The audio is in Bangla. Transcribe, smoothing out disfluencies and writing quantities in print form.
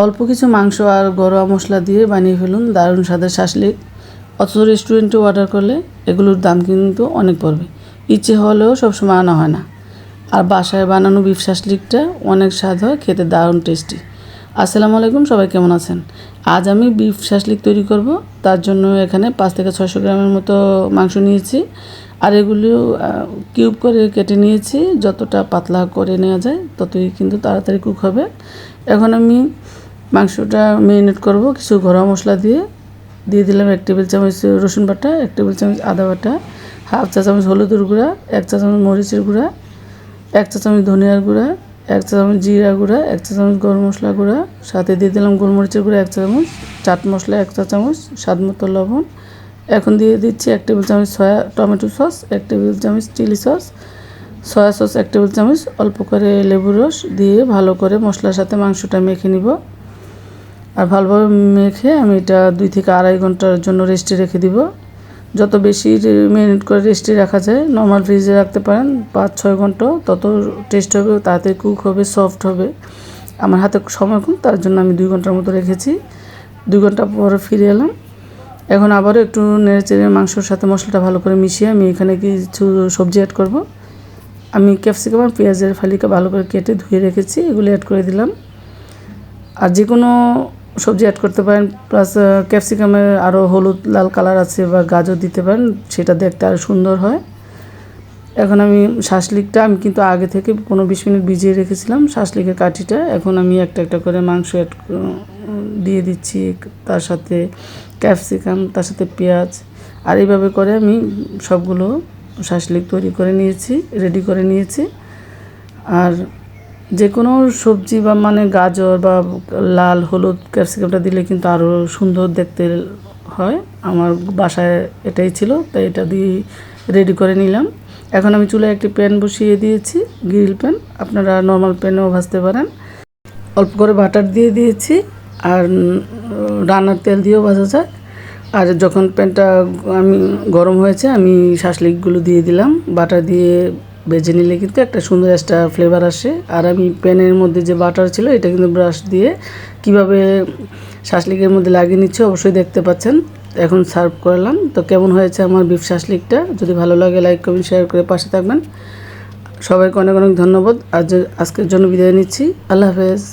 অল্প কিছু মাংস আর ঘরোয়া মশলা দিয়ে বানিয়ে ফেলুন দারুণ স্বাদের শাসলিক। অথচ রেস্টুরেন্টে অর্ডার করলে এগুলোর দাম কিন্তু অনেক পড়বে। ইচ্ছে হলেও সবসময় আনা হয় না। আর বাসায় বানানো বিফ শাসলিকটা অনেক স্বাদ হয়, খেতে দারুণ টেস্টি। আসসালামু আলাইকুম, সবাই কেমন আছেন? আজ আমি বিফ শাসলিক তৈরি করব। তার জন্য এখানে 5 থেকে 600 গ্রামের মতো মাংস নিয়েছি। আর এগুলো কিউব করে কেটে নিয়েছি। যতটা পাতলা করে নেওয়া যায় ততই কিন্তু তাড়াতাড়ি কুক হবে। এখন আমি মাংসটা ম্যারিনেট করব কিছু ঘরোয়া মশলা দিয়ে দিলাম 1 টেবিল চামচ রসুন বাটা, 1 টেবিল চামচ আদা বাটা, হাফ চা চামচ হলুদের গুঁড়া, 1 চা চামচ মরিচের গুঁড়া, 1 চা চামচ ধনিয়ার গুঁড়া, 1 চা চামচ জিরা গুঁড়া, 1 চা চামচ গরম মশলা গুঁড়া, সাথে দিয়ে দিলাম গোলমরিচের গুঁড়া 1 চা চামচ, চাট মশলা 1 চা চামচ, স্বাদ মতো লবণ। এখন দিয়ে দিচ্ছি 1 টেবিল চামচ টমেটো সস, 1 টেবিল চামচ chilli sauce, soya sauce 1 table চামচ, অল্প করে লেবুর রস দিয়ে ভালো করে মশলার সাথে মাংসটা মেখে নিব। আর ভালোভাবে মেখে আমি এটা 2 থেকে 2.5 ঘন্টার জন্য রেস্টে রেখে দিব। যত বেশি ম্যারিনেট করে রেস্টে রাখা যায়, নর্মাল ফ্রিজে রাখতে পারেন 5-6 ঘন্টা, তত টেস্ট হবে, তাড়াতাড়ি কুক হবে, সফট হবে। আমার হাতে সময় কম, তার জন্য আমি 2 ঘন্টার মতো রেখেছি। 2 ঘন্টা পরে ফিরে এলাম। এখন আবারও একটু নেড়েচেড়ে মাংসর সাথে মশলাটা ভালো করে মিশিয়ে আমি এখানে কিছু সবজি অ্যাড করব। আমি ক্যাপসিকাম আর পেঁয়াজের ফালিকা ভালো করে কেটে ধুয়ে রেখেছি, এগুলো অ্যাড করে দিলাম। আর যে কোনো সবজি অ্যাড করতে পারেন, প্লাস ক্যাপসিকামের আরও হলুদ লাল কালার আছে, বা গাজর দিতে পারেন, সেটা দেখতে আরও সুন্দর হয়। এখন আমি শাসলিকটা কিন্তু আগে থেকে 15-20 মিনিট ভিজিয়ে রেখেছিলাম, শাসলিকের কাঠিটা। এখন আমি একটা একটা করে মাংস দিয়ে দিচ্ছি, তার সাথে ক্যাপসিকাম, তার সাথে পেঁয়াজ। আর এইভাবে করে আমি সবগুলো শাসলিক তৈরি করে নিয়েছি, রেডি করে নিয়েছি। আর যে কোনো সবজি বা গাজর বা লাল হলুদ ক্যাপসিকামটা দিলে কিন্তু আরও সুন্দর দেখতে হয়। আমার বাসায় এটাই ছিল, তাই এটা দিয়ে রেডি করে নিলাম। এখন আমি চুলায় একটি প্যান বসিয়ে দিয়েছি, গ্রিল প্যান। আপনারা নর্মাল প্যানেও ভাজতে পারেন। অল্প করে বাটার দিয়ে দিয়েছি, আর রান্নার তেল দিয়েও ভাজা যায়। আর যখন প্যানটা আমি গরম হয়েছে, আমি শাসলিকগুলো দিয়ে দিলাম। বাটার দিয়ে ভেজে নিলে কিন্তু একটা সুন্দর একটা ফ্লেভার আসে। আর আমি প্যানের মধ্যে যে বাটার ছিল, এটা কিন্তু ব্রাশ দিয়ে কীভাবে শাসলিকের মধ্যে লাগিয়ে নিচ্ছে অবশ্যই দেখতে পাচ্ছেন। এখন সার্ভ করলাম। তো কেমন হয়েছে আমার বিফ শাসলিকটা? যদি ভালো লাগে লাইক কমেন্ট শেয়ার করে পাশে থাকবেন। সবাইকে অনেক অনেক ধন্যবাদ। আজকের জন্য বিদায় নিচ্ছি। আল্লাহ হাফেজ।